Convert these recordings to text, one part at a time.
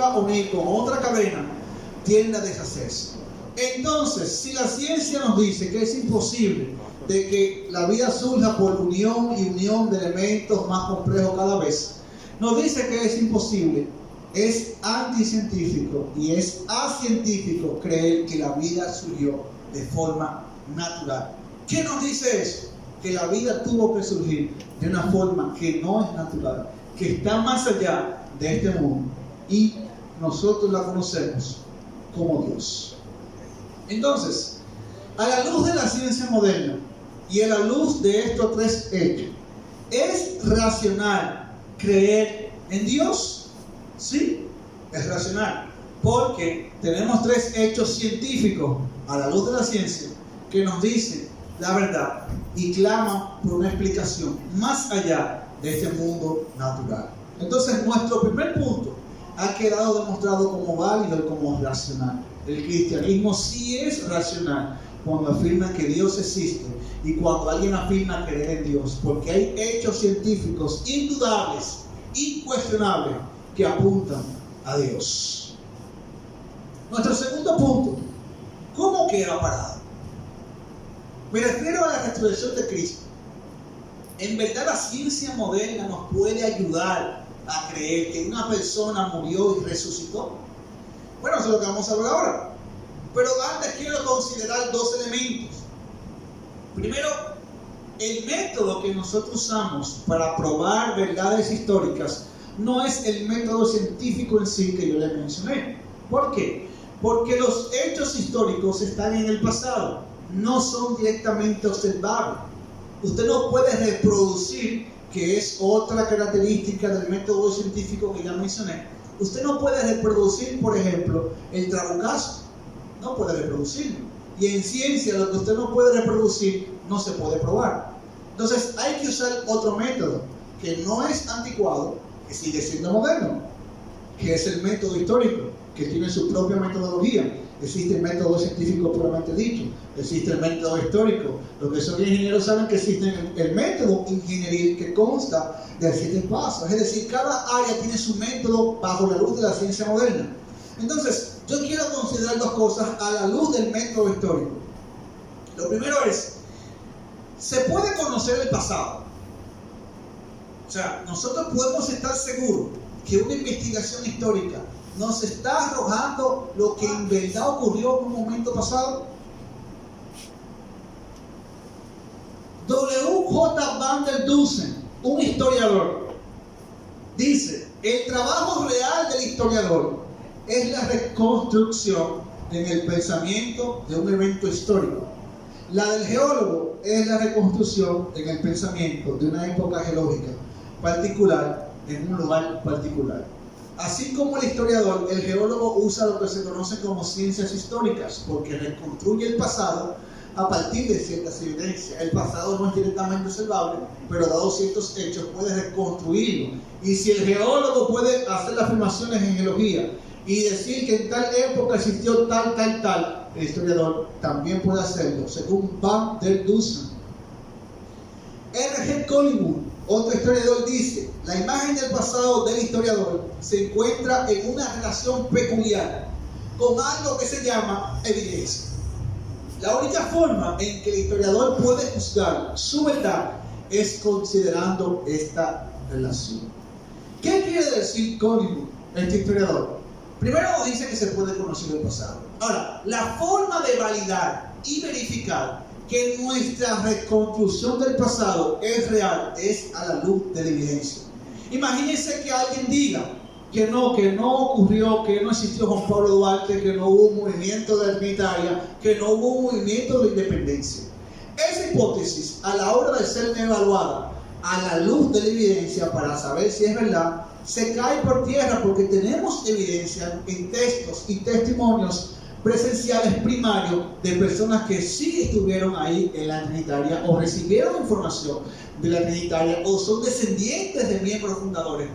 vuelva a unir con otra cadena, tiende a deshacerse. Entonces, si la ciencia nos dice que es imposible de que la vida surja por unión y unión de elementos más complejos cada vez, nos dice que es imposible, es anticientífico y es acientífico creer que la vida surgió de forma natural. ¿Qué nos dice eso? Que la vida tuvo que surgir de una forma que no es natural, que está más allá de este mundo, y nosotros la conocemos como Dios. Entonces, a la luz de la ciencia moderna y a la luz de estos tres hechos, ¿es racional creer en Dios? Sí, es racional, porque tenemos tres hechos científicos a la luz de la ciencia que nos dicen la verdad y claman por una explicación más allá de este mundo natural. Entonces, nuestro primer punto ha quedado demostrado como válido y como racional. El cristianismo sí es racional cuando afirma que Dios existe y cuando alguien afirma creer en Dios, porque hay hechos científicos indudables, incuestionables, que apuntan a Dios. Nuestro segundo punto, ¿cómo queda parado? Me refiero a la resurrección de Cristo. En verdad, la ciencia moderna nos puede ayudar a creer que una persona murió y resucitó. Bueno, eso es lo que vamos a ver ahora. Pero antes quiero considerar dos elementos. Primero, el método que nosotros usamos para probar verdades históricas no es el método científico en sí que yo les mencioné. ¿Por qué? Porque los hechos históricos están en el pasado, no son directamente observables. Usted no puede reproducir, que es otra característica del método científico que ya mencioné. Usted no puede reproducir, por ejemplo, el trabucazo. No puede reproducirlo. Y en ciencia, lo que usted no puede reproducir, no se puede probar. Entonces, hay que usar otro método, que no es anticuado, que sigue siendo moderno, que es el método histórico, que tiene su propia metodología. Existe el método científico puramente dicho, existe el método histórico. Los que son ingenieros saben que existe el método ingenieril, que consta de 7 pasos. Es decir, cada área tiene su método bajo la luz de la ciencia moderna. Entonces, yo quiero considerar dos cosas a la luz del método histórico. Lo primero es, ¿se puede conocer el pasado? O sea, nosotros podemos estar seguros que una investigación histórica nos está arrojando lo que en verdad ocurrió en un momento pasado. W.J. van der Dusen, un historiador, dice: el trabajo real del historiador es la reconstrucción en el pensamiento de un evento histórico. La del geólogo es la reconstrucción en el pensamiento de una época geológica particular en un lugar particular. Así como el historiador, el geólogo usa lo que se conoce como ciencias históricas, porque reconstruye el pasado a partir de ciertas evidencias. El pasado no es directamente observable, pero dado ciertos hechos puede reconstruirlo. Y si el geólogo puede hacer afirmaciones en geología y decir que en tal época existió tal, el historiador también puede hacerlo, según Van der Dusen. R.G. Collingwood, otro historiador, dice: la imagen del pasado del historiador se encuentra en una relación peculiar con algo que se llama evidencia. La única forma en que el historiador puede juzgar su verdad es considerando esta relación. ¿Qué quiere decir Collingwood, este historiador? Primero dice que se puede conocer el pasado. Ahora, la forma de validar y verificar que nuestra reconstrucción del pasado es real es a la luz de la evidencia. Imagínense que alguien diga que no ocurrió, que no existió Juan Pablo Duarte, que no hubo un movimiento de la Trinitaria, que no hubo un movimiento de independencia. Esa hipótesis, a la hora de ser evaluada a la luz de la evidencia para saber si es verdad, se cae por tierra, porque tenemos evidencia en textos y testimonios presenciales primarios de personas que sí estuvieron ahí en la Trinitaria o recibieron información de la Trinitaria o son descendientes de miembros fundadores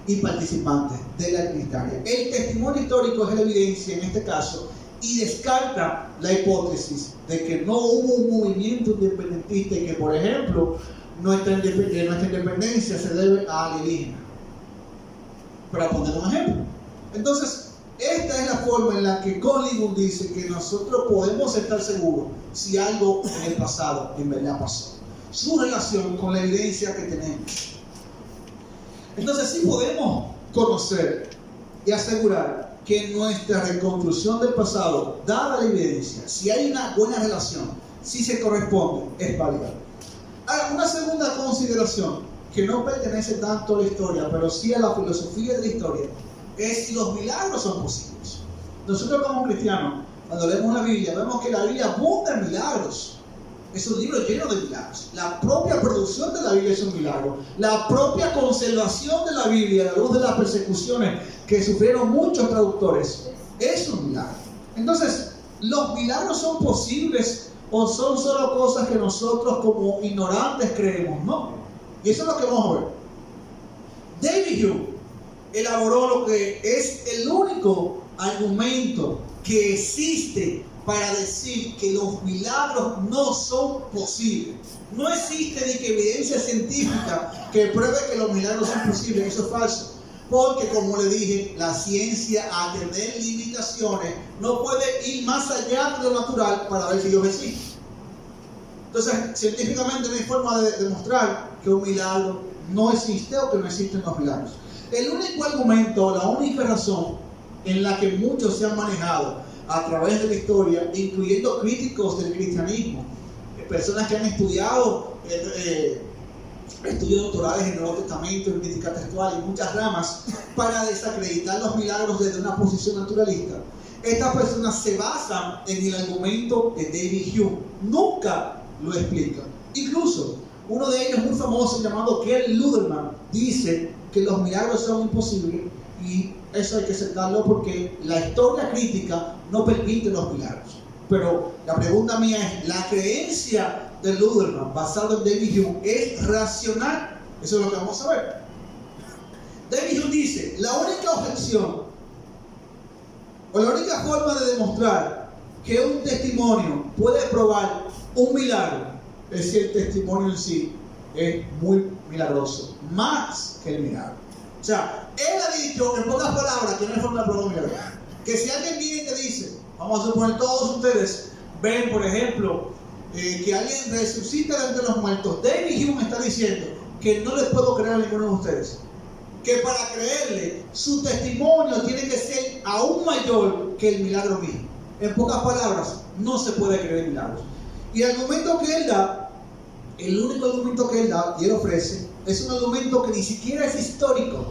y participantes de la Trinitaria. El testimonio histórico es la evidencia en este caso y descarta la hipótesis de que no hubo un movimiento independentista y que, por ejemplo, nuestra independencia se debe a alienígenas. Para poner un ejemplo. Entonces, esta es la forma en la que Collingwood dice que nosotros podemos estar seguros si algo en el pasado en verdad pasó. Su relación con la evidencia que tenemos. Entonces, sí podemos conocer y asegurar que nuestra reconstrucción del pasado, dada la evidencia, si hay una buena relación, si se corresponde, es válida. Ahora, una segunda consideración que no pertenece tanto a la historia, pero sí a la filosofía de la historia, es si los milagros son posibles. Nosotros como cristianos, cuando leemos la Biblia, vemos que la Biblia abunda en milagros. Es un libro lleno de milagros. La propia producción de la Biblia es un milagro. La propia conservación de la Biblia, a la luz de las persecuciones que sufrieron muchos traductores, es un milagro. Entonces, ¿los milagros son posibles o son solo cosas que nosotros como ignorantes creemos? No. Y eso es lo que vamos a ver. David Hume elaboró lo que es el único argumento que existe para decir que los milagros no son posibles. No existe ni que evidencia científica que pruebe que los milagros son posibles. Eso es falso. Porque, como le dije, la ciencia, al tener limitaciones, no puede ir más allá de lo natural para ver si Dios existe. Entonces, científicamente no hay forma de demostrar que un milagro no existe o que no existen los milagros. El único argumento, la única razón en la que muchos se han manejado a través de la historia, incluyendo críticos del cristianismo, personas que han estudiado estudios doctorales en el Nuevo Testamento, en crítica textual y muchas ramas, para desacreditar los milagros desde una posición naturalista. Estas personas se basan en el argumento de David Hume. Nunca lo explican. Incluso, uno de ellos muy famoso, llamado Ken Luderman, dice que los milagros son imposibles, y eso hay que aceptarlo porque la historia crítica no permite los milagros. Pero la pregunta mía es, ¿la creencia de Luderman, basado en David Hume, es racional? Eso es lo que vamos a ver. David Hume dice, la única objeción o la única forma de demostrar que un testimonio puede probar un milagro es si el testimonio en sí es muy milagroso, más que el milagro. O sea, él ha dicho en pocas palabras que no hay forma de probar un milagro. Que si alguien viene y te dice, vamos a suponer todos ustedes ven, por ejemplo, que alguien resucita de entre los muertos, David Hume está diciendo que no les puedo creer a ninguno de ustedes. Que para creerle, su testimonio tiene que ser aún mayor que el milagro mismo. En pocas palabras, no se puede creer milagros. Y el argumento que él da, el único argumento que él da y él ofrece, es un argumento que ni siquiera es histórico,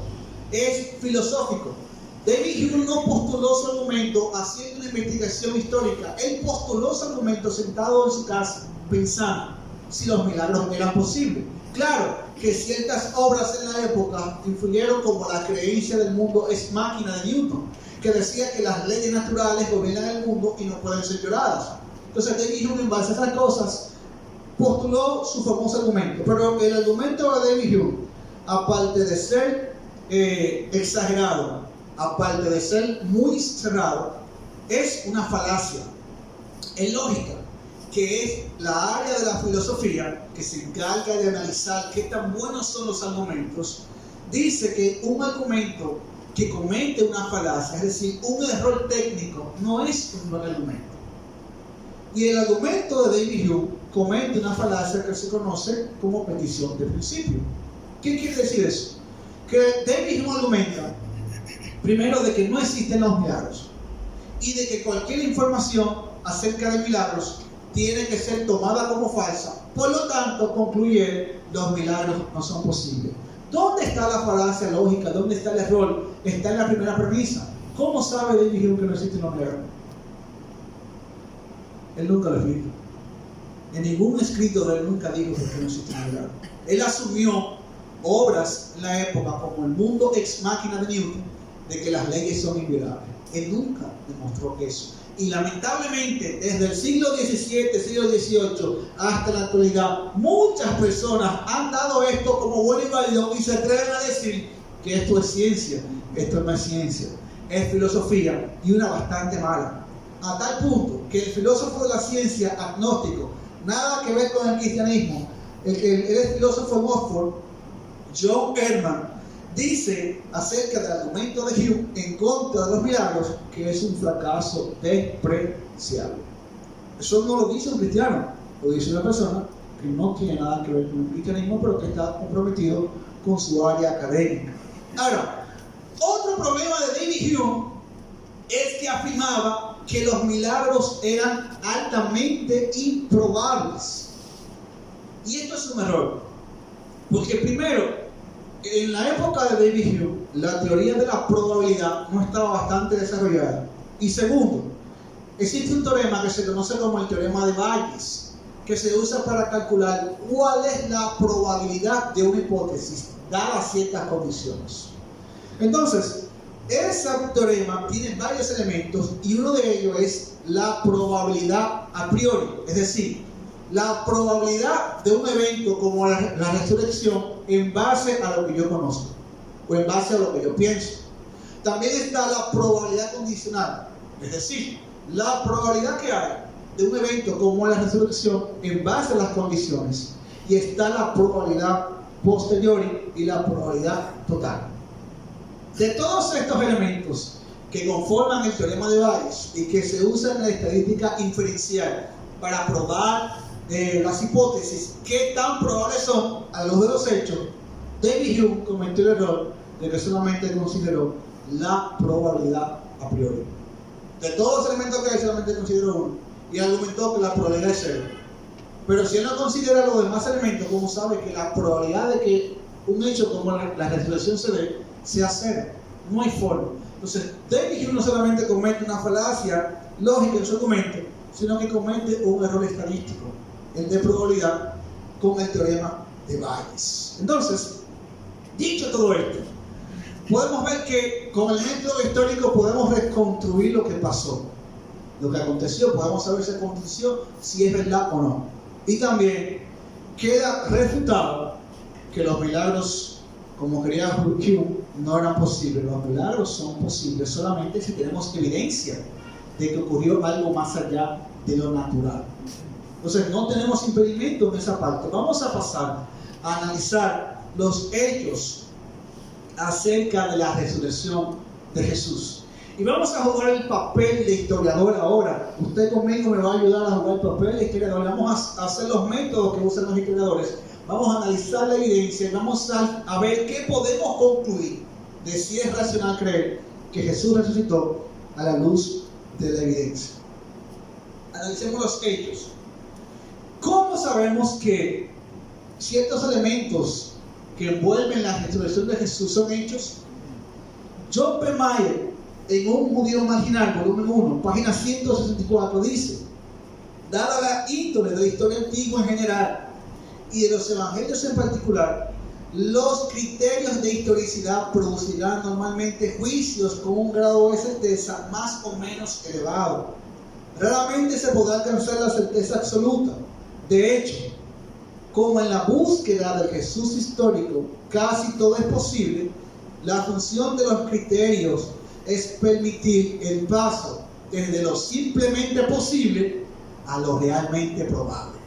es filosófico. David Hume no postuló su argumento haciendo una investigación histórica. Él postuló su argumento sentado en su casa, pensando si los milagros eran posibles. Claro que ciertas obras en la época influyeron, como la creencia del mundo es máquina de Newton, que decía que las leyes naturales gobiernan el mundo y no pueden ser violadas. Entonces David Hume, en base a esas cosas, postuló su famoso argumento. Pero el argumento de David Hume, aparte de ser exagerado, aparte de ser muy cerrado, es una falacia en lógica, que es la área de la filosofía que se encarga de analizar qué tan buenos son los argumentos. Dice que un argumento que comete una falacia, es decir, un error técnico, no es un buen argumento. Y el argumento de David Hume comete una falacia que se conoce como petición de principio. ¿Qué quiere decir eso? Que David Hume argumenta, primero, de que no existen los milagros y de que cualquier información acerca de milagros tiene que ser tomada como falsa. Por lo tanto, concluye, los milagros no son posibles. ¿Dónde está la falacia lógica? ¿Dónde está el error? Está en la primera premisa. ¿Cómo sabe David Hume que no existen los milagros? Él nunca lo escribió. En ningún escrito de él nunca dijo que no existen los milagros. Él asumió obras en la época como el mundo ex máquina de Newton, de que las leyes son inviolables. Él nunca demostró eso. Y lamentablemente, desde el siglo XVII, siglo XVIII hasta la actualidad, muchas personas han dado esto como bueno y válido y se atreven a decir que esto es ciencia. Esto no es ciencia, es filosofía, y una bastante mala. A tal punto que el filósofo de la ciencia agnóstico, nada que ver con el cristianismo, él es filósofo en Oxford, John Ehrman, dice acerca del argumento de Hume en contra de los milagros que es un fracaso despreciable. Eso no lo dice un cristiano, lo dice una persona que no tiene nada que ver con el cristianismo, pero que está comprometido con su área académica. Ahora, otro problema de David Hume es que afirmaba que los milagros eran altamente improbables. Y esto es un error, porque primero, en la época de David Hume, la teoría de la probabilidad no estaba bastante desarrollada. Y segundo, existe un teorema que se conoce como el teorema de Bayes, que se usa para calcular cuál es la probabilidad de una hipótesis dadas ciertas condiciones. Entonces, ese teorema tiene varios elementos y uno de ellos es la probabilidad a priori, es decir, la probabilidad de un evento como la resurrección en base a lo que yo conozco o en base a lo que yo pienso. También está la probabilidad condicional, es decir, la probabilidad que hay de un evento como la resurrección en base a las condiciones, y está la probabilidad posteriori y la probabilidad total. De todos estos elementos que conforman el teorema de Bayes y que se usan en la estadística inferencial para probar las hipótesis, qué tan probables son a luz de los hechos, David Hume cometió el error de que solamente consideró la probabilidad a priori. De todos los elementos que hay, solamente consideró uno y argumentó que la probabilidad es cero. Pero si él no considera los demás elementos, ¿cómo sabe que la probabilidad de que un hecho como la resurrección se dé sea cero? No hay forma. Entonces, David Hume no solamente comete una falacia lógica en su argumento, sino que comete un error estadístico, el de probabilidad, con el teorema de Bayes. Entonces, dicho todo esto, podemos ver que con el método histórico podemos reconstruir lo que pasó, lo que aconteció, podemos saber si aconteció, si es verdad o no. Y también queda refutado que los milagros, como quería Hume, no eran posibles. Los milagros son posibles solamente si tenemos evidencia de que ocurrió algo más allá de lo natural. Entonces no tenemos impedimento en esa parte. Vamos a pasar a analizar los hechos acerca de la resurrección de Jesús. Y vamos a jugar el papel de historiador ahora. Usted conmigo me va a ayudar a jugar el papel de historiador. Vamos a hacer los métodos que usan los historiadores. Vamos a analizar la evidencia y vamos a ver qué podemos concluir de si es racional creer que Jesús resucitó a la luz de la evidencia. Analicemos los hechos. ¿Cómo sabemos que ciertos elementos que envuelven la resurrección de Jesús son hechos? John P. Mayer, en Un judío marginal, volumen 1, página 164, dice: dada la índole de la historia antigua en general y de los evangelios en particular, los criterios de historicidad producirán normalmente juicios con un grado de certeza más o menos elevado. Raramente se podrá alcanzar la certeza absoluta. De hecho, como en la búsqueda del Jesús histórico casi todo es posible, la función de los criterios es permitir el paso desde lo simplemente posible a lo realmente probable,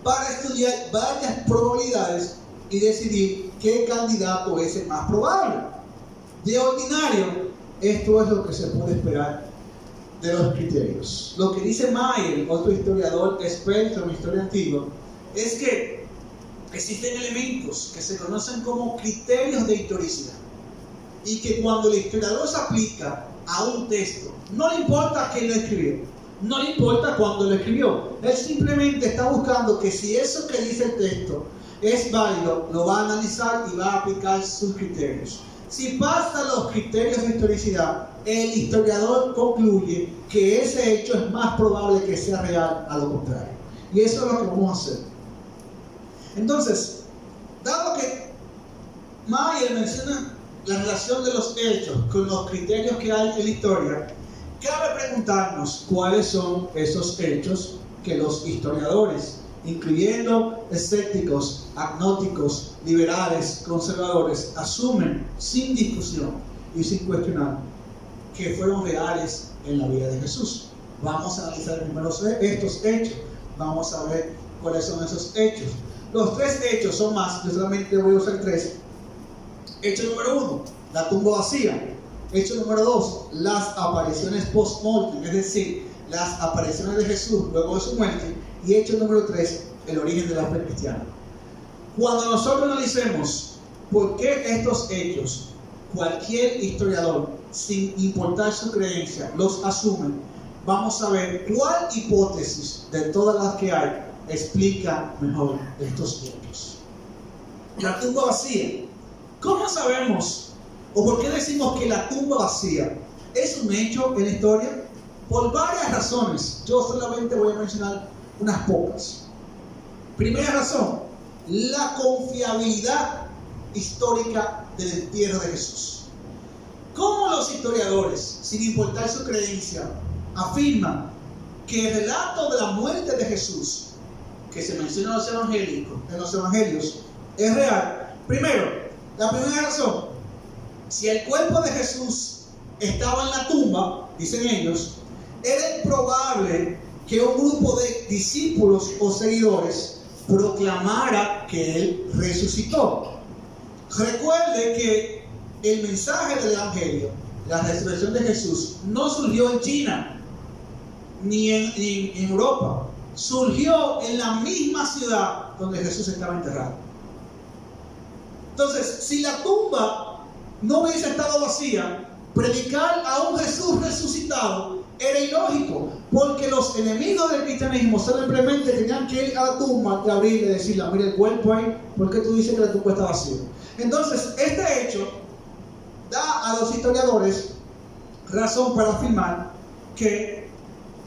para estudiar varias probabilidades y decidir qué candidato es el más probable. De ordinario, esto es lo que se puede esperar de los criterios. Lo que dice Mayer, otro historiador experto en historia antigua, es que existen elementos que se conocen como criterios de historicidad y que cuando el historiador se aplica a un texto, no le importa quién lo escribió, no le importa cuándo lo escribió, él simplemente está buscando que si eso que dice el texto es válido, lo va a analizar y va a aplicar sus criterios. Si pasa los criterios de historicidad, el historiador concluye que ese hecho es más probable que sea real a lo contrario. Y eso es lo que vamos a hacer. Entonces, dado que Mayer menciona la relación de los hechos con los criterios que hay en la historia, cabe preguntarnos cuáles son esos hechos que los historiadores, incluyendo escépticos, agnósticos, liberales, conservadores, asumen sin discusión y sin cuestionar que fueron reales en la vida de Jesús. Vamos a analizar primero estos hechos, vamos a ver cuáles son esos hechos. Los tres hechos son más, yo solamente voy a usar tres, Hecho número 1, la tumba vacía. Hecho número 2, las apariciones post-mortem, es decir, las apariciones de Jesús luego de su muerte. Y hecho número 3, el origen de la fe cristiana. Cuando nosotros analicemos por qué estos hechos, cualquier historiador, sin importar su creencia, los asume, vamos a ver cuál hipótesis de todas las que hay explica mejor estos hechos. La tumba vacía. ¿Cómo sabemos o por qué decimos que la tumba vacía es un hecho en la historia? Por varias razones. Yo solamente voy a mencionar unas pocas. Primera razón, la confiabilidad histórica del entierro de Jesús. ¿Cómo los historiadores, sin importar su creencia, afirman que el relato de la muerte de Jesús, que se menciona en los evangelios, es real? Primero, la primera razón, si el cuerpo de Jesús estaba en la tumba, dicen ellos, era improbable que un grupo de discípulos o seguidores proclamara que Él resucitó. Recuerde que el mensaje del Evangelio, la resurrección de Jesús, no surgió en China ni en Europa. Surgió en la misma ciudad donde Jesús estaba enterrado. Entonces, si la tumba no hubiese estado vacía, predicar a un Jesús resucitado era ilógico, porque los enemigos del cristianismo simplemente tenían que ir a la tumba y abrirle y decirle: mira el cuerpo ahí, ¿por qué tú dices que la tumba está vacía? Entonces, este hecho da a los historiadores razón para afirmar que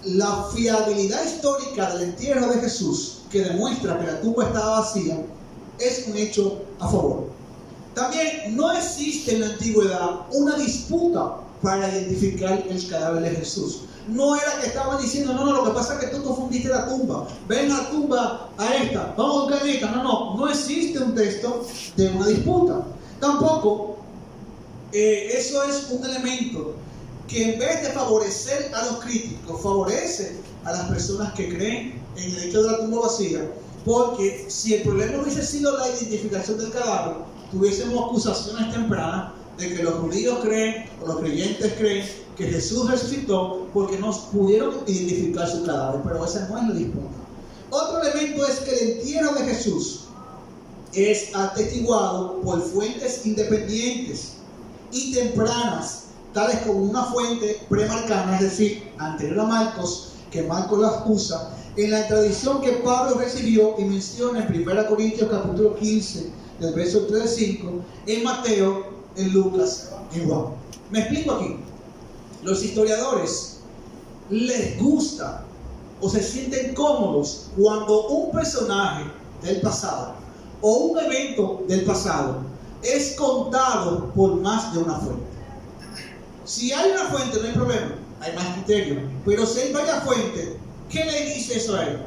la fiabilidad histórica del entierro de Jesús, que demuestra que la tumba estaba vacía, es un hecho a favor. También no existe en la antigüedad una disputa para identificar el cadáver de Jesús. No era que estaban diciendo: no, lo que pasa es que tú confundiste la tumba, ven a la tumba a esta, vamos a buscar esta. No existe un texto de una disputa. Tampoco eso es un elemento que, en vez de favorecer a los críticos, favorece a las personas que creen en el hecho de la tumba vacía, porque si el problema hubiese sido la identificación del cadáver, tuviésemos acusaciones tempranas de que los judíos creen, o los creyentes creen, que Jesús resucitó porque no pudieron identificar su cadáver. Pero esa no es la disputa. Otro elemento es que el entierro de Jesús es atestiguado por fuentes independientes y tempranas, tales como una fuente premarcana, es decir, anterior a Marcos, que Marcos las usa, en la tradición que Pablo recibió y menciona en 1 Corintios capítulo 15, del verso 3 al 5, en Mateo, en Lucas, en Juan. Me explico aquí. Los historiadores les gusta o se sienten cómodos cuando un personaje del pasado o un evento del pasado es contado por más de una fuente. Si hay una fuente no hay problema, hay más criterio. Pero si hay varias fuentes, ¿qué le dice eso a él?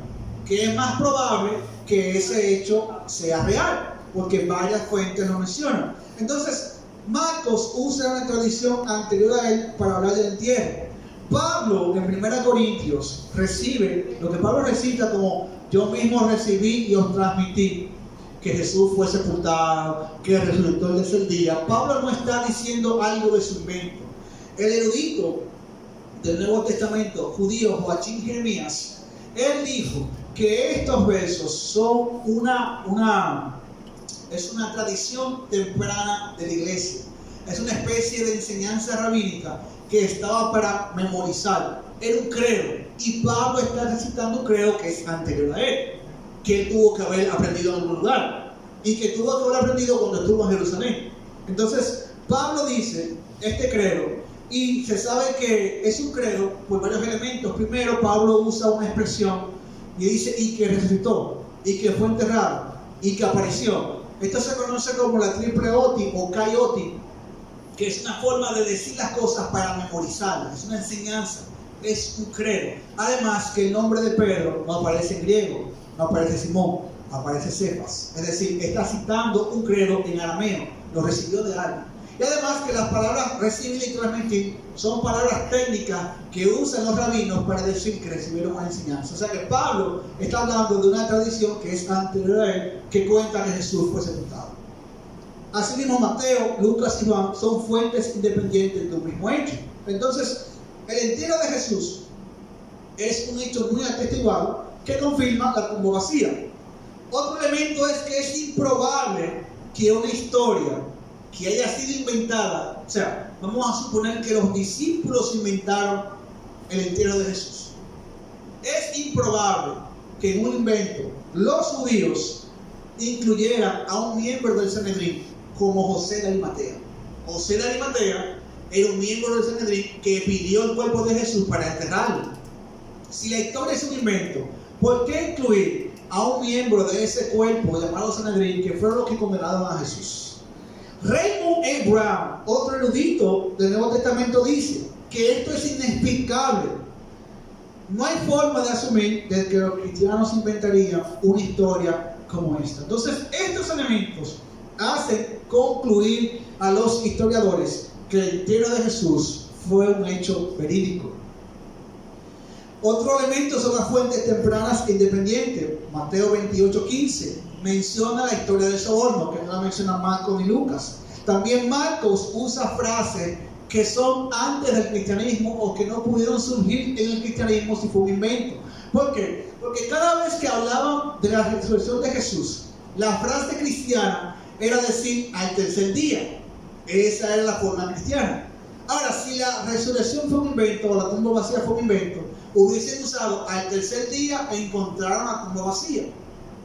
Que es más probable que ese hecho sea real, porque varias fuentes lo mencionan. Entonces, Marcos usa una tradición anterior a él para hablar del entierro. Pablo, en 1 Corintios, recibe lo que Pablo recita como: yo mismo recibí y os transmití que Jesús fue sepultado, que resucitó el tercer día. Pablo no está diciendo algo de su invento. El erudito del Nuevo Testamento judío Joachim Jeremías, él dijo que estos versos son es una tradición temprana de la iglesia. Es una especie de enseñanza rabínica que estaba para memorizar. Era un credo. Y Pablo está recitando un credo que es anterior a él, que él tuvo que haber aprendido en algún lugar y que tuvo que haber aprendido cuando estuvo en Jerusalén. Entonces, Pablo dice este credo, y se sabe que es un credo por varios elementos. Primero, Pablo usa una expresión y dice: y que resucitó, y que fue enterrado, y que apareció. Esto se conoce como la triple oti o kaioti, que es una forma de decir las cosas para memorizarlas. Es una enseñanza, es un credo. Además, que el nombre de Pedro no aparece en griego, no aparece Simón, aparece Cefas. Es decir, está citando un credo en arameo, lo recibió de alguien. Y además que las palabras recibir literalmente son palabras técnicas que usan los rabinos para decir que recibieron una enseñanza. O sea que Pablo está hablando de una tradición que es anterior a él, que cuenta que Jesús fue sepultado. Asimismo, Mateo, Lucas y Juan son fuentes independientes de un mismo hecho. Entonces, el entierro de Jesús es un hecho muy atestiguado que confirma la tumba vacía. Otro elemento es que es improbable que una historia que haya sido inventada, o sea, vamos a suponer que los discípulos inventaron el entierro de Jesús. Es improbable que en un invento los judíos incluyeran a un miembro del Sanedrín como José de Arimatea. José de Arimatea era un miembro del Sanedrín que pidió el cuerpo de Jesús para enterrarlo. Si la historia es un invento, ¿por qué incluir a un miembro de ese cuerpo llamado Sanedrín que fueron los que condenaron a Jesús? Raymond A. Brown, otro erudito del Nuevo Testamento, dice que esto es inexplicable. No hay forma de asumir de que los cristianos inventarían una historia como esta. Entonces, estos elementos hacen concluir a los historiadores que el entierro de Jesús fue un hecho verídico. Otro elemento son las fuentes tempranas e independientes. Mateo 28:15 menciona la historia del soborno, que no la menciona Marcos ni Lucas. También Marcos usa frases que son antes del cristianismo o que no pudieron surgir en el cristianismo si fue un invento. ¿Por qué? Porque cada vez que hablaban de la resurrección de Jesús, la frase cristiana era decir al tercer día. Esa era la forma cristiana. Ahora, si la resurrección fue un invento o la tumba vacía fue un invento, hubiesen usado al tercer día e encontraron la tumba vacía,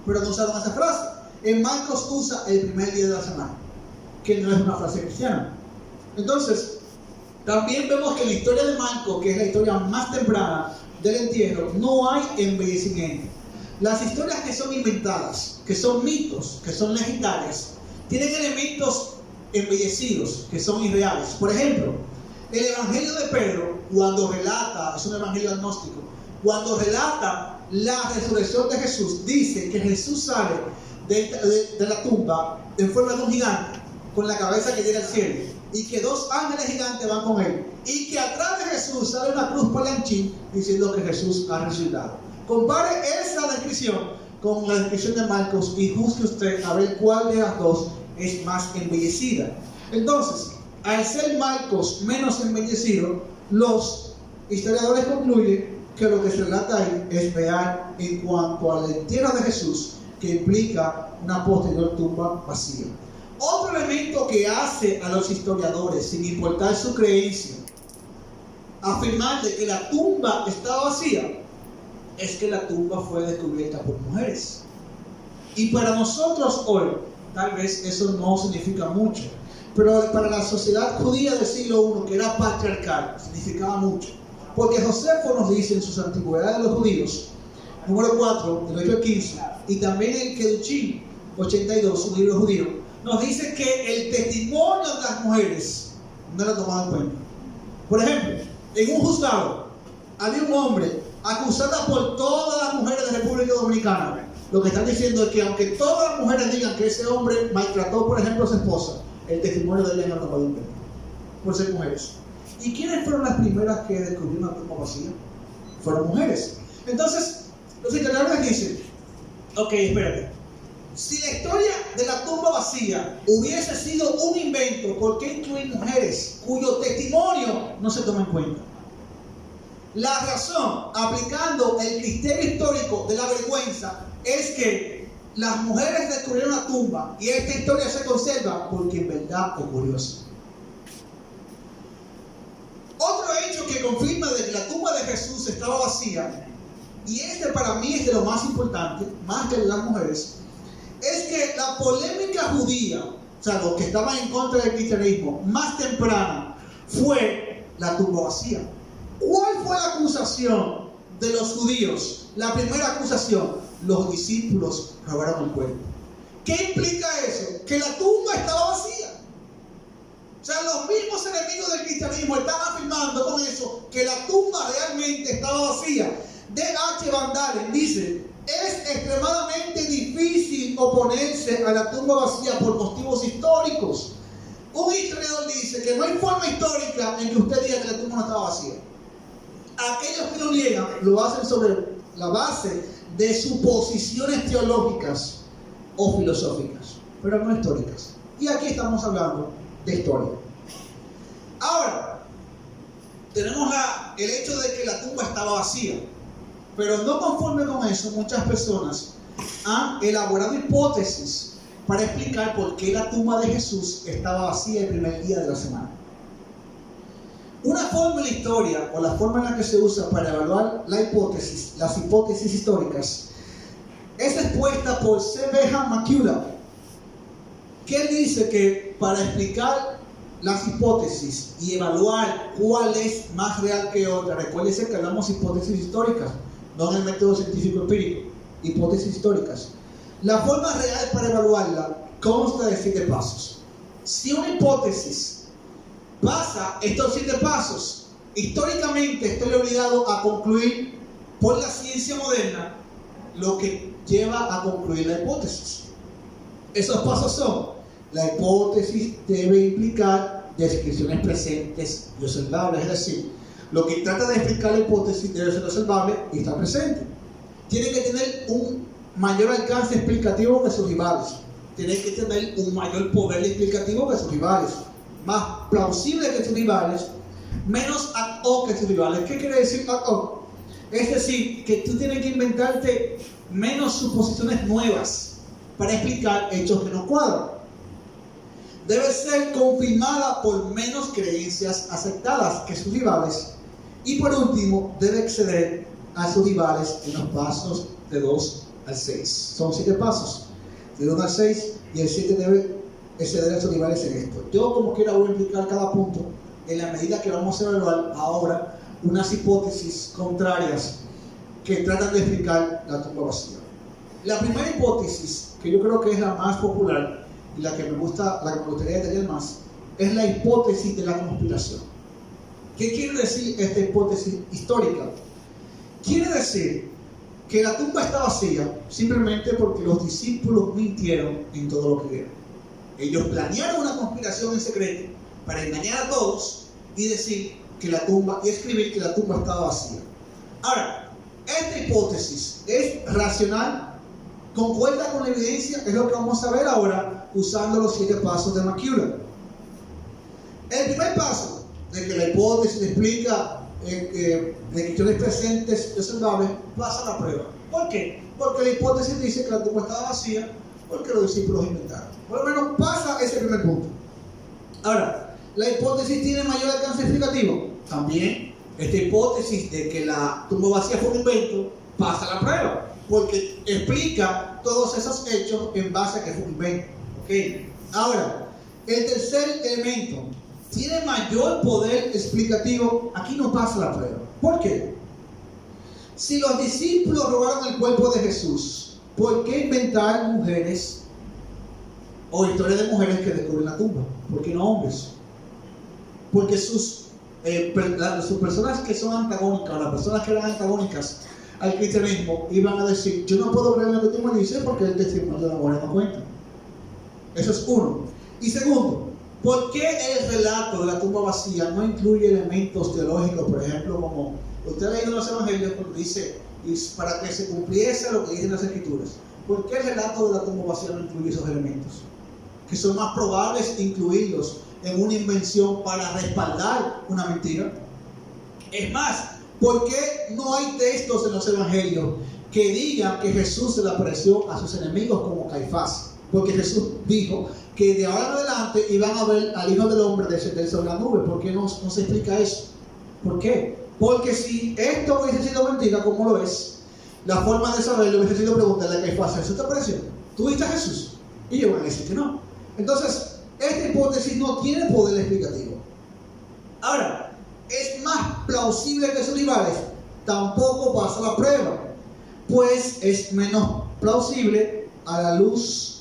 pero no usaron esa frase. En Marcos usa el primer día de la semana, que no es una frase cristiana. Entonces, también vemos que en la historia de Marcos, que es la historia más temprana del entierro, no hay embellecimiento. Las historias que son inventadas, que son mitos, que son legendarias, tienen elementos embellecidos, que son irreales. Por ejemplo, el Evangelio de Pedro, cuando relata, es un evangelio agnóstico, cuando relata la resurrección de Jesús, dice que Jesús sale de la tumba en forma de un gigante, con la cabeza que llega al cielo, y que dos ángeles gigantes van con él, y que atrás de Jesús sale una cruz palanchín diciendo que Jesús ha resucitado. Compare esa descripción con la descripción de Marcos y juzgue usted a ver cuál de las dos es más embellecida. Entonces, al ser Marcos menos embellecido, los historiadores concluyen que lo que se relata ahí es real en cuanto al entierro de Jesús, que implica una posterior tumba vacía. Otro elemento que hace a los historiadores, sin importar su creencia, afirmar de que la tumba estaba vacía, es que la tumba fue descubierta por mujeres. Y para nosotros hoy, tal vez eso no significa mucho, pero para la sociedad judía del siglo I, que era patriarcal, significaba mucho. Porque Josefo nos dice en sus antigüedades de los judíos, número 4, del 8 al 15, y también en Keduchim 82, un libro judío, nos dice que el testimonio de las mujeres no era tomado en cuenta. Por ejemplo, en un juzgado había un hombre acusado por todas las mujeres de la República Dominicana. Lo que están diciendo es que aunque todas las mujeres digan que ese hombre maltrató, por ejemplo, a su esposa, el testimonio de ella no tomado en cuenta, por ser mujeres. ¿Y quiénes fueron las primeras que descubrieron la tumba vacía? Fueron mujeres. Entonces, los historiadores dicen, ok, espérate, si la historia de la tumba vacía hubiese sido un invento, ¿por qué incluir mujeres cuyo testimonio no se toma en cuenta? La razón, aplicando el criterio histórico de la vergüenza, es que las mujeres descubrieron la tumba y esta historia se conserva porque en verdad ocurrió así. Otro hecho que confirma de que la tumba de Jesús estaba vacía, y este para mí es de lo más importante, más que las mujeres, es que la polémica judía, o sea, los que estaban en contra del cristianismo, más temprana, fue la tumba vacía. ¿Cuál fue la acusación de los judíos? La primera acusación: los discípulos robaron el cuerpo. ¿Qué implica eso? Que la tumba estaba vacía. O sea, los mismos enemigos del cristianismo están afirmando con eso que la tumba realmente estaba vacía. D.H. Van Dalen dice: es extremadamente difícil oponerse a la tumba vacía por motivos históricos. Un historiador dice que no hay forma histórica en que usted diga que la tumba no estaba vacía. Aquellos que lo niegan lo hacen sobre la base de suposiciones teológicas o filosóficas, pero no históricas. Y aquí estamos hablando de historia. Ahora, tenemos el hecho de que la tumba estaba vacía. Pero no conforme con eso, muchas personas han elaborado hipótesis para explicar por qué la tumba de Jesús estaba vacía el primer día de la semana. Una forma en la historia, o la forma en la que se usa para evaluar las hipótesis históricas, es expuesta por C. Beham McCullough, que él dice que para explicar las hipótesis y evaluar cuál es más real que otra, recuérdense que hablamos hipótesis históricas, no en el método científico empírico, hipótesis históricas. La forma real para evaluarla consta de 7 pasos. Si una hipótesis pasa estos 7 pasos, históricamente estoy obligado a concluir por la ciencia moderna lo que lleva a concluir la hipótesis. Esos pasos son: la hipótesis debe implicar descripciones presentes y observables, es decir, lo que trata de explicar la hipótesis debe ser observable y estar presente. Tiene que tener un mayor alcance explicativo que sus rivales. Tiene que tener un mayor poder explicativo que sus rivales. Más plausible que sus rivales, menos ad hoc que sus rivales. ¿Qué quiere decir ad hoc? Es decir, que tú tienes que inventarte menos suposiciones nuevas para explicar hechos que no cuadran. Debe ser confirmada por menos creencias aceptadas que sus rivales. Y por último, debe exceder a sus rivales en los pasos de 2 al 6. Son 7 pasos, de 1 al 6, y el 7 debe exceder a sus rivales en esto. Yo, como quiera, voy a explicar cada punto en la medida que vamos a evaluar ahora unas hipótesis contrarias que tratan de explicar la tumba vacía. La primera hipótesis, que yo creo que es la más popular y la que me gustaría detallar más, es la hipótesis de la conspiración. ¿Qué quiere decir esta hipótesis histórica? Quiere decir que la tumba está vacía simplemente porque los discípulos mintieron en todo lo que vieron. Ellos planearon una conspiración en secreto para engañar a todos y decir que la tumba, y escribir que la tumba estaba vacía. Ahora, esta hipótesis es racional, concuerda con la evidencia, es lo que vamos a ver ahora usando los 7 pasos de McCullough. El primer paso de que la hipótesis explica descripciones presentes y observables pasa la prueba. ¿Por qué? Porque la hipótesis dice que la tumba estaba vacía porque los discípulos inventaron. Por lo menos pasa ese primer punto. Ahora, ¿la hipótesis tiene mayor alcance explicativo? También. Esta hipótesis de que la tumba vacía fue un invento pasa la prueba, porque explica todos esos hechos en base a que fue un invento. ¿Okay? Ahora, el tercer elemento tiene mayor poder explicativo. Aquí no pasa la prueba. ¿Por qué? Si los discípulos robaron el cuerpo de Jesús, ¿por qué inventar mujeres o historias de mujeres que descubren la tumba? ¿Por qué no hombres? Porque sus personas que son antagónicas, las personas que eran antagónicas al cristianismo, iban a decir: yo no puedo creer en lo que tú me dices porque el testimonio de la mujer no cuenta. Eso es uno. Y segundo, ¿por qué el relato de la tumba vacía no incluye elementos teológicos? Por ejemplo, como usted ha leído en los evangelios cuando dice, para que se cumpliese lo que dicen las escrituras. ¿Por qué el relato de la tumba vacía no incluye esos elementos? Que son más probables incluirlos en una invención para respaldar una mentira. Es más, ¿por qué no hay textos en los evangelios que digan que Jesús se le apareció a sus enemigos como Caifás? Porque Jesús dijo que de ahora en adelante iban a ver al Hijo del Hombre descender sobre la nube. ¿Por qué no se explica eso? ¿Por qué? Porque si esto hubiese sido mentira, como lo es, la forma de saberlo hubiese sido preguntarle a Caifás: ¿Jesús te apareció? ¿Tú viste a Jesús? Y ellos van a decir que no. Entonces, esta hipótesis no tiene poder explicativo. Ahora, ¿es más plausible que sus rivales? Tampoco pasa la prueba, pues es menos plausible a la luz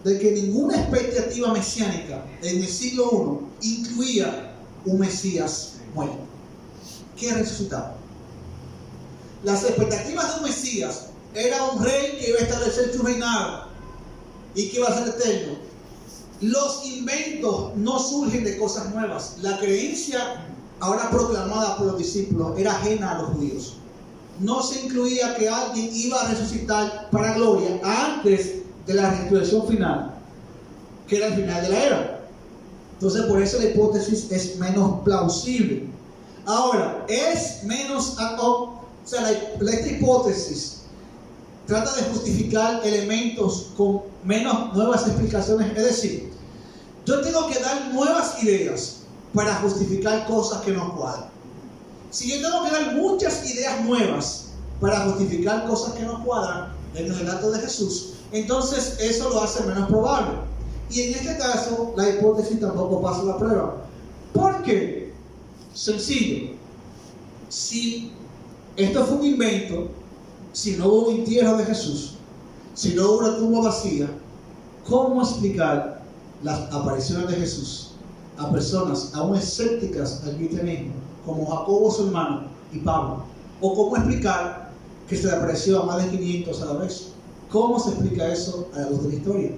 de que ninguna expectativa mesiánica en el siglo I incluía un Mesías muerto que resucitaba. Las expectativas de un Mesías era un rey que iba a establecer su reinado y que iba a ser eterno. Los inventos no surgen de cosas nuevas. La creencia ahora proclamada por los discípulos era ajena a los judíos. No se incluía que alguien iba a resucitar para gloria antes de la resurrección final. que era el final de la era. Entonces, por eso la hipótesis es menos plausible. Ahora, es menos, esta hipótesis trata de justificar elementos con menos nuevas explicaciones. Es decir, yo tengo que dar nuevas ideas para justificar cosas que no cuadran. Si yo tengo que dar muchas ideas nuevas para justificar cosas que no cuadran en el relato de Jesús, entonces eso lo hace menos probable. Y en este caso, la hipótesis tampoco pasa la prueba. ¿Por qué? Sencillo. Si esto fue un invento, si no hubo un entierro de Jesús, si no hubo una tumba vacía, ¿cómo explicar las apariciones de Jesús a personas aún escépticas al cristianismo, como Jacobo su hermano y Pablo? ¿O cómo explicar que se le apareció a más de 500 a la vez? ¿Cómo se explica eso a la luz de la historia?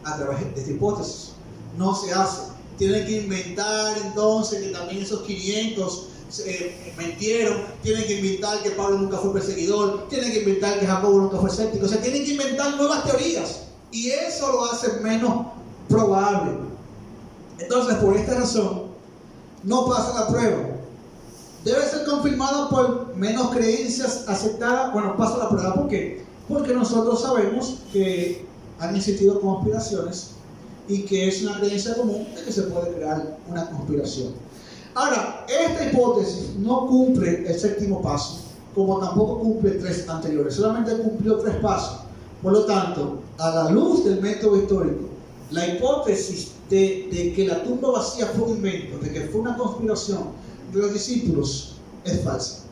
A través de esta hipótesis. No se hace. Tienen que inventar entonces que también esos 500 mentieron. Tienen que inventar que Pablo nunca fue perseguidor. Tienen que inventar que Jacobo nunca fue escéptico. O sea, tienen que inventar nuevas teorías. Y eso lo hace menos probable. Entonces, por esta razón, no pasa la prueba. Debe ser confirmada por menos creencias aceptadas. Bueno, pasa la prueba. ¿Por qué? Porque nosotros sabemos que han existido conspiraciones y que es una creencia común de que se puede crear una conspiración. Ahora, esta hipótesis no cumple el séptimo paso, como tampoco cumple 3 anteriores. Solamente cumplió 3 pasos. Por lo tanto, a la luz del método histórico, la hipótesis de que la tumba vacía fue un invento, de que fue una conspiración de los discípulos, es falsa.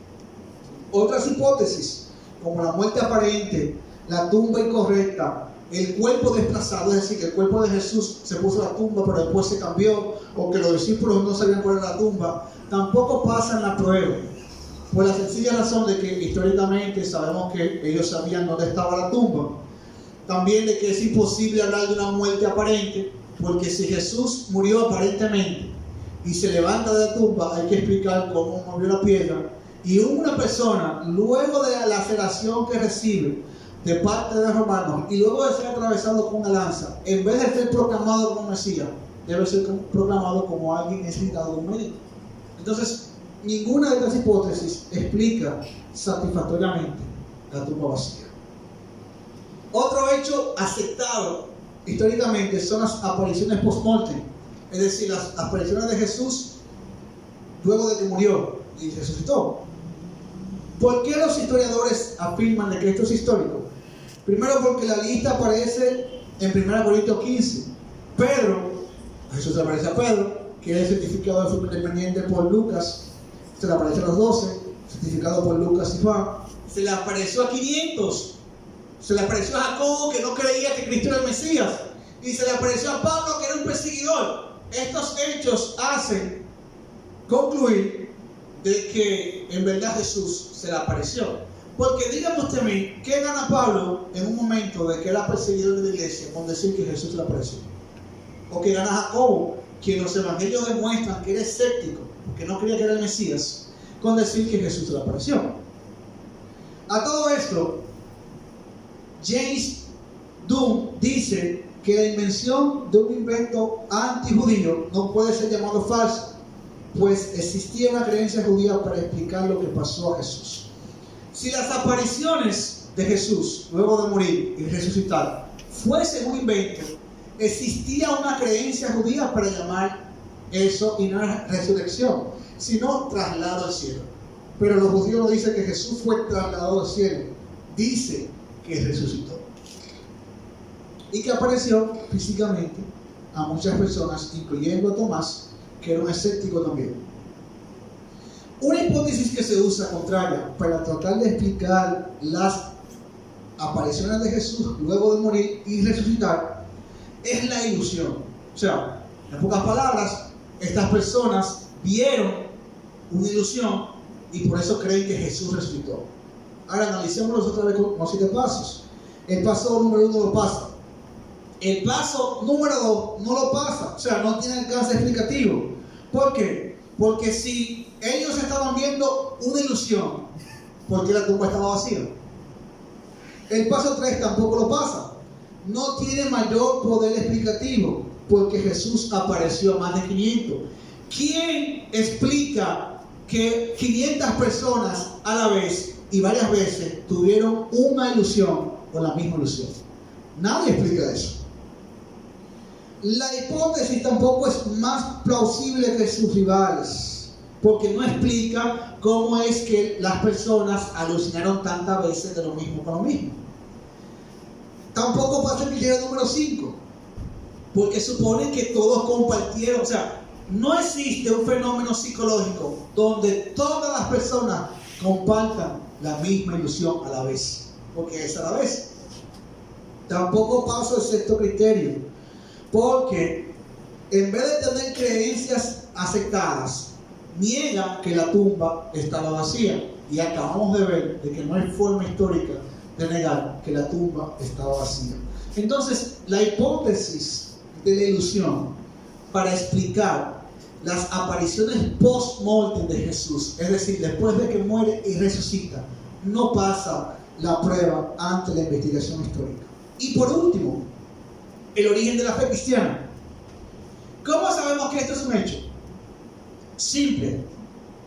Otras hipótesis, como la muerte aparente, la tumba incorrecta, el cuerpo desplazado, es decir, que el cuerpo de Jesús se puso en la tumba pero después se cambió, o que los discípulos no sabían cuál era la tumba, tampoco pasan la prueba, por la sencilla razón de que históricamente sabemos que ellos sabían dónde estaba la tumba. También de que es imposible hablar de una muerte aparente, porque si Jesús murió aparentemente y se levanta de la tumba, hay que explicar cómo movió la piedra. Y una persona, luego de la laceración que recibe de parte de los romanos y luego de ser atravesado con una lanza, en vez de ser proclamado como Mesías, debe ser proclamado como alguien necesitado de un médico. Entonces, ninguna de estas hipótesis explica satisfactoriamente la tumba vacía. Otro hecho aceptado históricamente son las apariciones post-mortem, es decir, las apariciones de Jesús luego de que murió y resucitó. ¿Por qué los historiadores afirman de que esto es histórico? Primero, porque la lista aparece en 1 Corintios 15. Jesús le aparece a Pedro, que es certificado de forma independiente por Lucas, se le aparece a los 12, certificado por Lucas y Juan, se le apareció a 500, se le apareció a Jacobo, que no creía que Cristo era el Mesías, y se le apareció a Pablo, que era un perseguidor. Estos hechos hacen concluir de que en verdad Jesús se le apareció. Porque dígame usted a mí, ¿qué gana Pablo en un momento de que era perseguidor de la iglesia con decir que Jesús se le apareció? ¿O que gana Jacobo, quien los evangelios demuestran que era escéptico, que no creía que era el Mesías, con decir que Jesús se le apareció? A todo esto, James Dunn dice que la invención de un invento antijudío no puede ser llamado falso, pues existía una creencia judía para explicar lo que pasó a Jesús. Si las apariciones de Jesús luego de morir y resucitar fuesen un invento, existía una creencia judía para llamar eso y no resurrección, sino traslado al cielo. Pero los judíos no dicen que Jesús fue trasladado al cielo, dice que resucitó y que apareció físicamente a muchas personas, incluyendo a Tomás, que era un escéptico también. Una hipótesis que se usa contraria para tratar de explicar las apariciones de Jesús luego de morir y resucitar es la ilusión. O sea, en pocas palabras, estas personas vieron una ilusión y por eso creen que Jesús resucitó. Ahora analicémoslo otra vez con los 7 pasos. El paso número 1 lo pasa. El paso número 2 no lo pasa. O sea, no tiene alcance explicativo. ¿Por qué? Porque si ellos estaban viendo una ilusión, ¿por qué la tumba estaba vacía? El paso 3 tampoco lo pasa. No tiene mayor poder explicativo. porque Jesús apareció a más de 500. ¿Quién explica que 500 personas a la vez y varias veces tuvieron una ilusión o la misma ilusión? Nadie explica eso. La hipótesis tampoco es más plausible que sus rivales, porque no explica cómo es que las personas alucinaron tantas veces de lo mismo con lo mismo. Tampoco pasa el criterio número 5, porque supone que todos compartieron. O sea, no existe un fenómeno psicológico donde todas las personas compartan la misma ilusión a la vez, porque es a la vez. Tampoco pasa el 6º criterio, porque en vez de tener creencias aceptadas, niega que la tumba estaba vacía, y acabamos de ver de que no hay forma histórica de negar que la tumba estaba vacía. Entonces, la hipótesis de la ilusión para explicar las apariciones post-mortem de Jesús, es decir, después de que muere y resucita, no pasa la prueba ante la investigación histórica. Y por último, el origen de la fe cristiana. ¿Cómo sabemos que esto es un hecho? Simple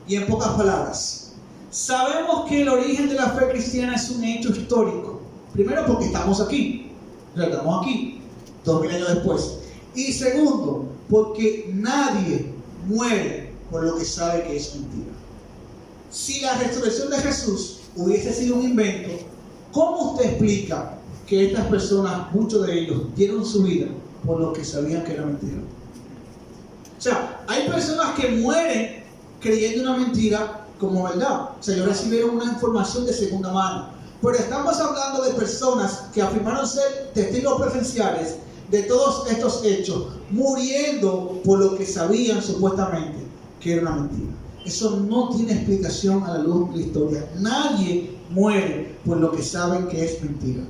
y en pocas palabras. Sabemos que el origen de la fe cristiana es un hecho histórico. Primero, porque estamos aquí. Estamos aquí, 2000 años después. Y segundo, porque nadie muere por lo que sabe que es mentira. Si la resurrección de Jesús hubiese sido un invento, ¿cómo usted explica que estas personas, muchos de ellos, dieron su vida por lo que sabían que era mentira? O sea, hay personas que mueren creyendo una mentira como verdad. O sea, ellos recibieron una información de segunda mano. Pero estamos hablando de personas que afirmaron ser testigos presenciales de todos estos hechos, muriendo por lo que sabían supuestamente que era una mentira. Eso no tiene explicación a la luz de la historia. Nadie muere por lo que saben que es mentira.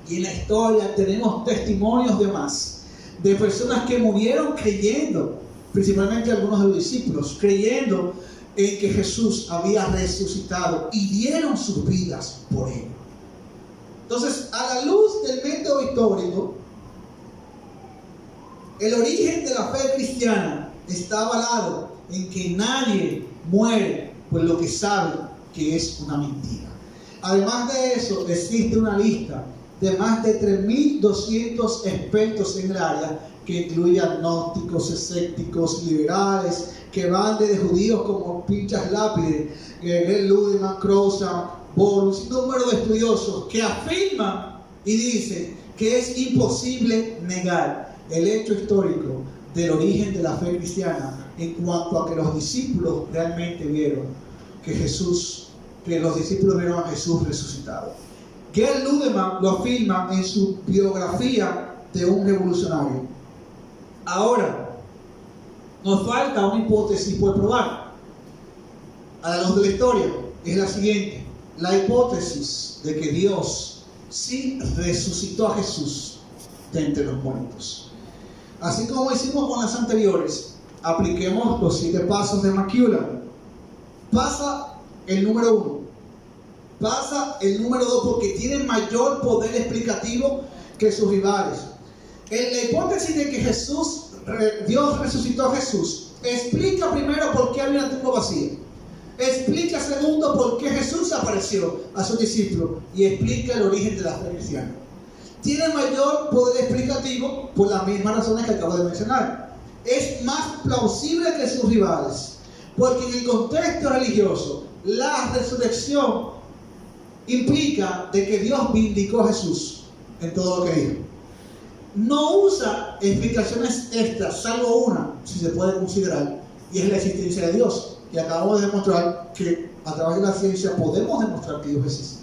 Y en la historia tenemos testimonios de más, de personas que murieron creyendo, principalmente algunos de los discípulos, creyendo en que Jesús había resucitado y dieron sus vidas por él. Entonces, a la luz del método histórico, el origen de la fe cristiana está avalado en que nadie muere por lo que sabe que es una mentira. Además de eso, existe una lista de más de 3.200 expertos en el área, que incluye agnósticos, escépticos, liberales, que van desde judíos como Pinchas Lapide, Ludemann, Crozat, Borus, un número de estudiosos que afirman y dicen que es imposible negar el hecho histórico del origen de la fe cristiana en cuanto a que los discípulos realmente vieron que los discípulos vieron a Jesús resucitado. Gerd Ludemann lo afirma en su biografía de un revolucionario. Ahora, nos falta una hipótesis por probar. A la luz de la historia, es la siguiente: la hipótesis de que Dios sí resucitó a Jesús de entre los muertos. Así como hicimos con las anteriores, apliquemos los 7 pasos de McCullough. Pasa el número 1. Pasa el número 2 porque tiene mayor poder explicativo que sus rivales. En la hipótesis de que Dios resucitó a Jesús, explica primero por qué había una tumba vacía. Explica segundo por qué Jesús apareció a sus discípulos y explica el origen de la fe cristiana. Tiene mayor poder explicativo por las mismas razones que acabo de mencionar. Es más plausible que sus rivales, porque en el contexto religioso, la resurrección implica de que Dios vindicó a Jesús en todo lo que dijo. No usa explicaciones extras, salvo una, si se puede considerar, y es la existencia de Dios. Y acabamos de demostrar que a través de la ciencia podemos demostrar que Dios existe.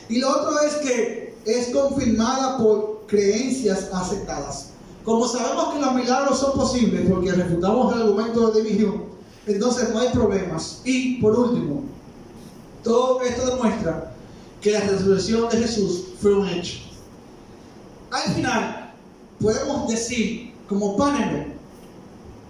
Y lo otro es que es confirmada por creencias aceptadas. Como sabemos que los milagros son posibles porque refutamos el argumento de división, entonces no hay problemas. Y por último, todo esto demuestra que la resurrección de Jesús fue un hecho. Al final, podemos decir, como panel,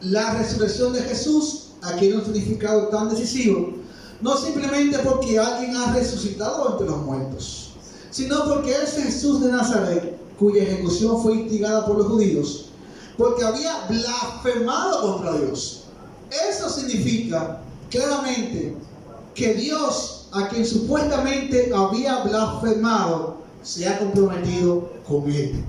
la resurrección de Jesús adquiere un significado tan decisivo, no simplemente porque alguien ha resucitado entre los muertos, sino porque ese Jesús de Nazaret, cuya ejecución fue instigada por los judíos, porque había blasfemado contra Dios. Eso significa claramente que Dios, a quien supuestamente había blasfemado, se ha comprometido con él.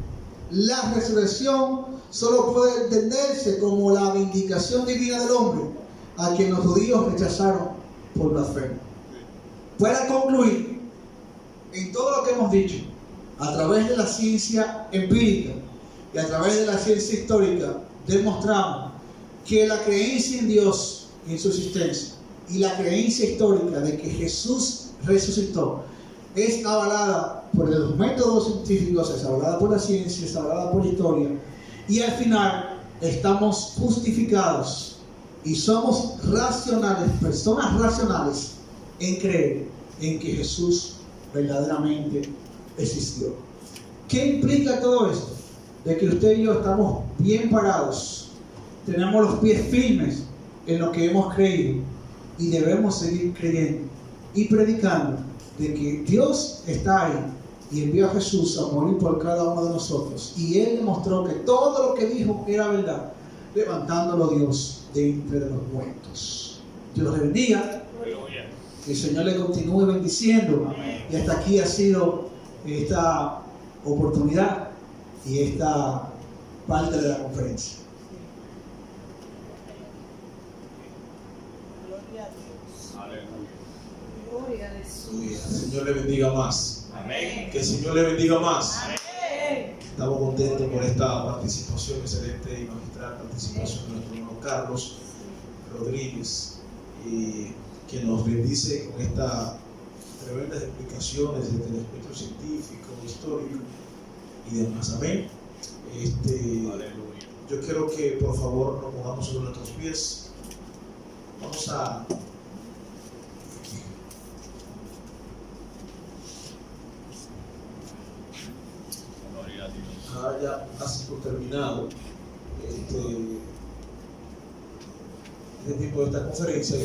La resurrección solo puede entenderse como la vindicación divina del hombre, a quien los judíos rechazaron por blasfemo. Para concluir, en todo lo que hemos dicho, a través de la ciencia empírica y a través de la ciencia histórica, demostramos que la creencia en Dios y en su existencia y la creencia histórica de que Jesús resucitó es avalada por los métodos científicos, es avalada por la ciencia, es avalada por la historia, y al final estamos justificados y somos racionales, personas racionales, en creer en que Jesús verdaderamente existió. ¿Qué implica todo esto? De que usted y yo estamos bien parados, tenemos los pies firmes en lo que hemos creído y debemos seguir creyendo y predicando de que Dios está ahí y envió a Jesús a morir por cada uno de nosotros, y Él demostró que todo lo que dijo era verdad, levantándolo Dios de entre los muertos. Dios le bendiga, que el Señor le continúe bendiciendo. Y hasta aquí ha sido esta oportunidad y esta parte de la conferencia. Gloria a Dios. Que el Señor le bendiga más. Amén. Que el Señor le bendiga más. Amén. Estamos contentos por esta participación, excelente y magistral participación de nuestro hermano Carlos Rodríguez, y que nos bendice con estas tremendas explicaciones desde el aspecto científico, histórico y demás. Amén. Yo quiero que por favor nos pongamos sobre nuestros pies. Vamos a ya casi por terminado este tiempo de esta conferencia.